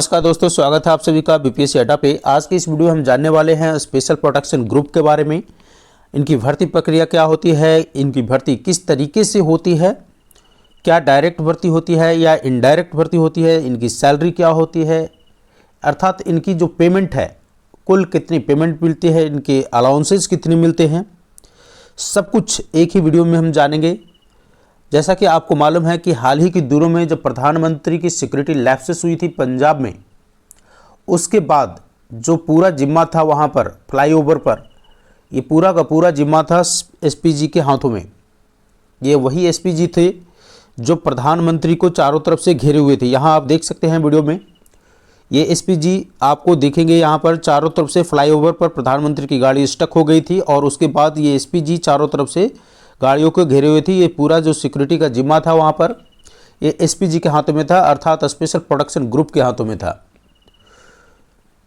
नमस्कार दोस्तों, स्वागत है आप सभी का बीपीएससी अड्डा पे। आज की इस वीडियो में हम जानने वाले हैं स्पेशल प्रोटेक्शन ग्रुप के बारे में। इनकी भर्ती प्रक्रिया क्या होती है, इनकी भर्ती किस तरीके से होती है, क्या डायरेक्ट भर्ती होती है या इनडायरेक्ट भर्ती होती है, इनकी सैलरी क्या होती है, अर्थात इनकी जो पेमेंट है कुल कितनी पेमेंट मिलती है, इनके अलाउंसेस कितने मिलते हैं, सब कुछ एक ही वीडियो में हम जानेंगे। जैसा कि आपको मालूम है कि हाल ही के दिनों में जब प्रधानमंत्री की सिक्योरिटी लैप्सेस हुई थी पंजाब में, उसके बाद जो पूरा जिम्मा था वहाँ पर फ्लाईओवर पर, ये पूरा का पूरा जिम्मा था एसपीजी के हाथों में। ये वही एसपीजी थे जो प्रधानमंत्री को चारों तरफ से घेरे हुए थे। यहाँ आप देख सकते हैं वीडियो में, ये एसपीजी आपको देखेंगे यहाँ पर चारों तरफ से फ्लाईओवर पर प्रधानमंत्री की गाड़ी स्टक हो गई थी और उसके बाद ये एसपीजी चारों तरफ से गाड़ियों को घेरे हुए थी। ये पूरा जो सिक्योरिटी का जिम्मा था वहाँ पर ये एसपीजी के हाथों में था, अर्थात स्पेशल प्रोटेक्शन ग्रुप के हाथों में था।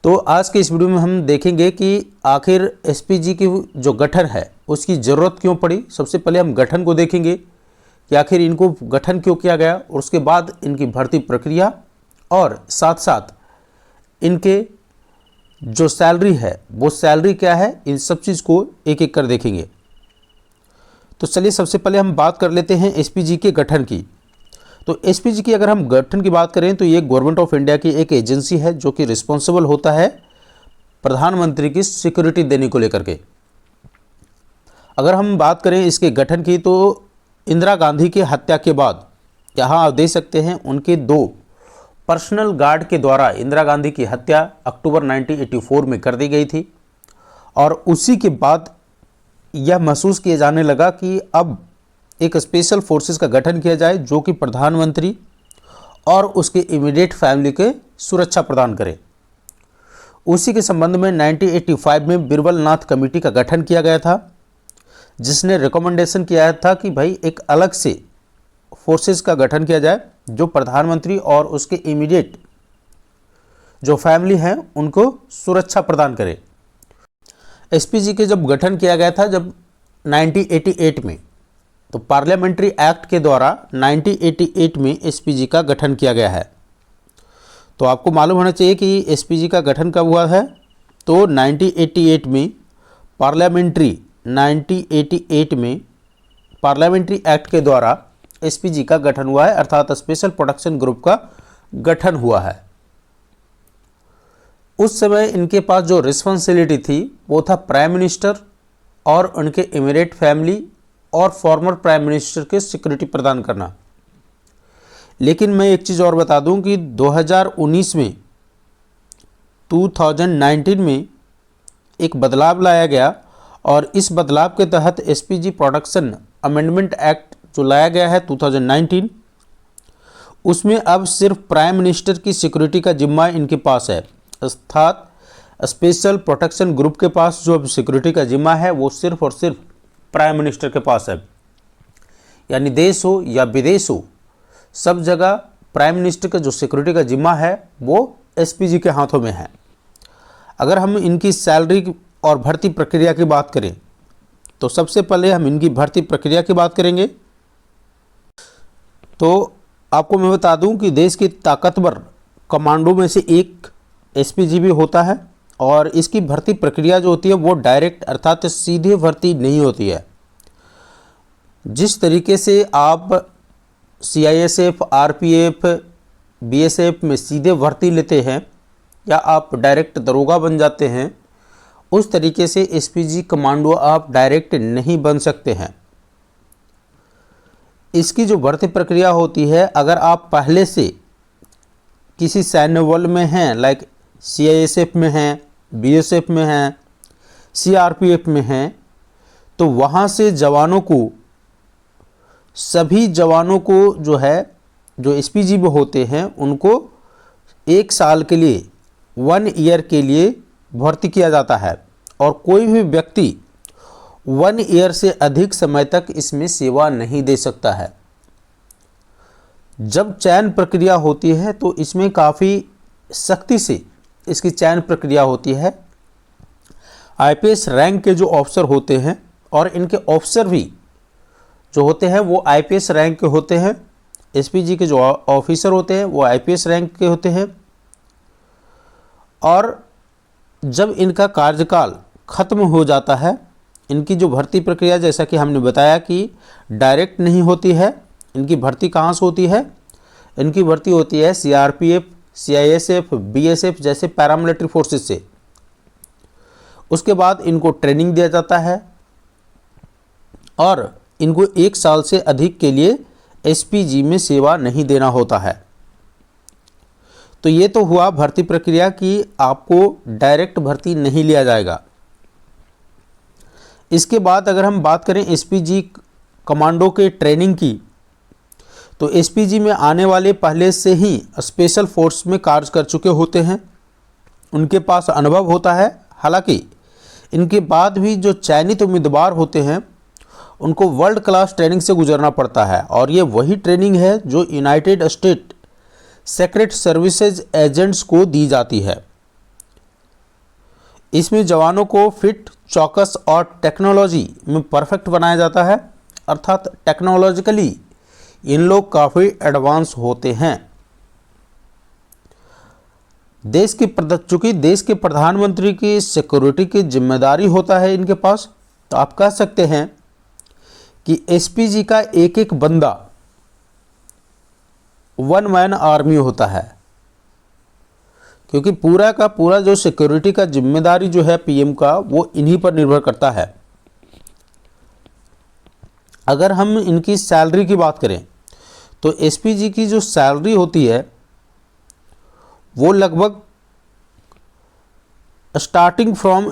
तो आज के इस वीडियो में हम देखेंगे कि आखिर एसपीजी की जो गठन है उसकी ज़रूरत क्यों पड़ी। सबसे पहले हम गठन को देखेंगे कि आखिर इनको गठन क्यों किया गया, और उसके बाद इनकी भर्ती प्रक्रिया और साथ साथ इनके जो सैलरी है वो सैलरी क्या है, इन सब चीज़ को एक एक कर देखेंगे। तो चलिए सबसे पहले हम बात कर लेते हैं एसपीजी के गठन की। तो एसपीजी की अगर हम गठन की बात करें तो ये गवर्नमेंट ऑफ इंडिया की एक एजेंसी है जो कि रिस्पॉन्सिबल होता है प्रधानमंत्री की सिक्योरिटी देने को लेकर के। अगर हम बात करें इसके गठन की तो इंदिरा गांधी की हत्या के बाद यहाँ आप देख सकते हैं उनके दो पर्सनल गार्ड के द्वारा इंदिरा गांधी की हत्या अक्टूबर 1984 में कर दी गई थी, और उसी के बाद यह महसूस किया जाने लगा कि अब एक स्पेशल फोर्सेस का गठन किया जाए जो कि प्रधानमंत्री और उसके इमीडिएट फैमिली के सुरक्षा प्रदान करे। उसी के संबंध में 1985 में बिरबल नाथ कमेटी का गठन किया गया था, जिसने रिकमेंडेशन किया था कि भाई एक अलग से फोर्सेस का गठन किया जाए जो प्रधानमंत्री और उसके इमीडिएट जो फैमिली हैं उनको सुरक्षा प्रदान करे। एसपीजी के जब गठन किया गया था जब 1988 में, तो पार्लियामेंट्री एक्ट के द्वारा 1988 में एसपीजी का गठन किया गया है। तो आपको मालूम होना चाहिए कि एसपीजी का गठन कब हुआ है। तो 1988 में पार्लियामेंट्री एक्ट के द्वारा एसपीजी का गठन हुआ है, अर्थात स्पेशल प्रोटेक्शन ग्रुप का गठन हुआ है। उस समय इनके पास जो रिस्पॉन्सिबिलिटी थी वो था प्राइम मिनिस्टर और उनके इमीडिएट फैमिली और फॉर्मर प्राइम मिनिस्टर के सिक्योरिटी प्रदान करना। लेकिन मैं एक चीज़ और बता दूं कि 2019 में एक बदलाव लाया गया, और इस बदलाव के तहत एसपीजी प्रोटेक्शन अमेंडमेंट एक्ट जो लाया गया है 2019, उसमें अब सिर्फ प्राइम मिनिस्टर की सिक्योरिटी का जिम्मा इनके पास है, अर्थात स्पेशल प्रोटेक्शन ग्रुप के पास जो अब सिक्योरिटी का जिम्मा है वो सिर्फ और सिर्फ प्राइम मिनिस्टर के पास है। यानी देश हो या विदेश हो, सब जगह प्राइम मिनिस्टर का जो सिक्योरिटी का जिम्मा है वो एसपीजी के हाथों में है। अगर हम इनकी सैलरी और भर्ती प्रक्रिया की बात करें तो सबसे पहले हम इनकी भर्ती प्रक्रिया की बात करेंगे। तो आपको मैं बता दूं कि देश की ताकतवर कमांडो में से एक एसपीजी भी होता है, और इसकी भर्ती प्रक्रिया जो होती है वो डायरेक्ट अर्थात सीधे भर्ती नहीं होती है। जिस तरीके से आप सीआईएसएफ, आरपीएफ, बीएसएफ में सीधे भर्ती लेते हैं या आप डायरेक्ट दरोगा बन जाते हैं, उस तरीके से एसपीजी कमांडो आप डायरेक्ट नहीं बन सकते हैं। इसकी जो भर्ती प्रक्रिया होती है, अगर आप पहले से किसी सैन्य बल में हैं, लाइक सीआईएसएफ में हैं, बीएसएफ में हैं, सीआरपीएफ में हैं, तो वहाँ से जवानों को, सभी जवानों को जो है जो एसपीजी में होते हैं उनको 1 साल के लिए, 1 ईयर के लिए भर्ती किया जाता है, और कोई भी व्यक्ति 1 ईयर से अधिक समय तक इसमें सेवा नहीं दे सकता है। जब चयन प्रक्रिया होती है तो इसमें काफ़ी सख्ती से इसकी चयन प्रक्रिया होती है। आईपीएस रैंक के जो ऑफिसर होते हैं, और इनके ऑफिसर भी जो होते हैं वो आईपीएस रैंक के होते हैं। एसपीजी के जो ऑफिसर होते हैं वो आईपीएस रैंक के होते हैं। और जब इनका कार्यकाल खत्म हो जाता है, इनकी जो भर्ती प्रक्रिया जैसा कि हमने बताया कि डायरेक्ट नहीं होती है। इनकी भर्ती कहाँ से होती है? इनकी भर्ती होती है सीआरपीएफ, सीआईएसएफ, बीएसएफ जैसे पैरामिलिट्री फोर्सेस से। उसके बाद इनको ट्रेनिंग दिया जाता है और इनको 1 साल से अधिक के लिए एसपीजी में सेवा नहीं देना होता है। तो ये तो हुआ भर्ती प्रक्रिया कि आपको डायरेक्ट भर्ती नहीं लिया जाएगा। इसके बाद अगर हम बात करें एसपीजी कमांडो के ट्रेनिंग की, तो एसपीजी में आने वाले पहले से ही स्पेशल फोर्स में कार्य कर चुके होते हैं, उनके पास अनुभव होता है। हालांकि इनके बाद भी जो चयनित उम्मीदवार होते हैं उनको वर्ल्ड क्लास ट्रेनिंग से गुजरना पड़ता है और ये वही ट्रेनिंग है जो United state secret services agents को दी जाती है। इसमें जवानों को फिट, चौकस और टेक्नोलॉजी में परफेक्ट बनाया जाता है, अर्थात टेक्नोलॉजिकली इन लोग काफ़ी एडवांस होते हैं। चूँकि देश के प्रधानमंत्री की सिक्योरिटी की जिम्मेदारी होता है इनके पास, तो आप कह सकते हैं कि एसपीजी का एक एक बंदा 1 मैन आर्मी होता है, क्योंकि पूरा का पूरा जो सिक्योरिटी का जिम्मेदारी जो है पीएम का, वो इन्हीं पर निर्भर करता है। अगर हम इनकी सैलरी की बात करें तो एसपीजी की जो सैलरी होती है वो लगभग स्टार्टिंग फ्रॉम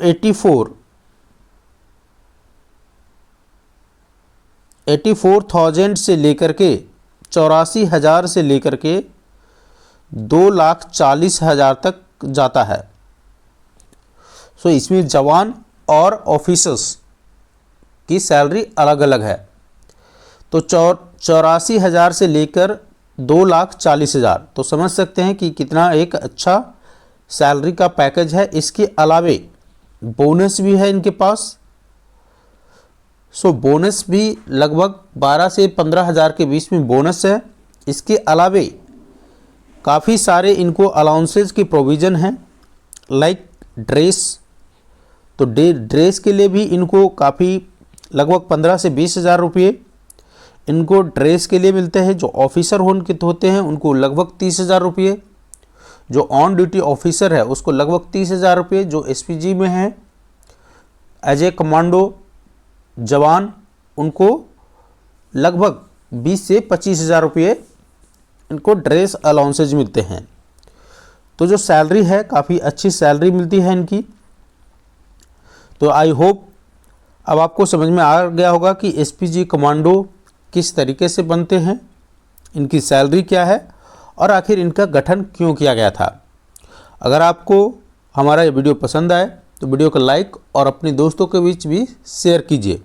84,000 से लेकर के 84,000 से लेकर के 2,40,000 तक जाता है। सो इसमें जवान और ऑफिसर्स की सैलरी अलग अलग है। तो 84,000 से लेकर 2,40,000, तो समझ सकते हैं कि कितना एक अच्छा सैलरी का पैकेज है। इसके अलावे बोनस भी है इनके पास। सो बोनस भी लगभग 12 से 15,000 के बीच में बोनस है। इसके अलावे काफ़ी सारे इनको अलाउंसेज की प्रोविज़न है, लाइक ड्रेस। तो ड्रेस के लिए भी इनको काफ़ी लगभग 15 से 20,000 रुपये इनको ड्रेस के लिए मिलते हैं। जो ऑफिसर होते हैं उनको लगभग 30,000 रुपये, जो ऑन ड्यूटी ऑफिसर है उसको लगभग 30,000 रुपये, जो एसपीजी में है एज ए कमांडो जवान उनको लगभग 20 से 25,000 रुपये इनको ड्रेस अलाउंसेज मिलते हैं। तो जो सैलरी है काफ़ी अच्छी सैलरी मिलती है इनकी। तो आई होप अब आपको समझ में आ गया होगा कि एसपीजी कमांडो किस तरीके से बनते हैं, इनकी सैलरी क्या है और आखिर इनका गठन क्यों किया गया था। अगर आपको हमारा ये वीडियो पसंद आए तो वीडियो को लाइक और अपने दोस्तों के बीच भी शेयर कीजिए।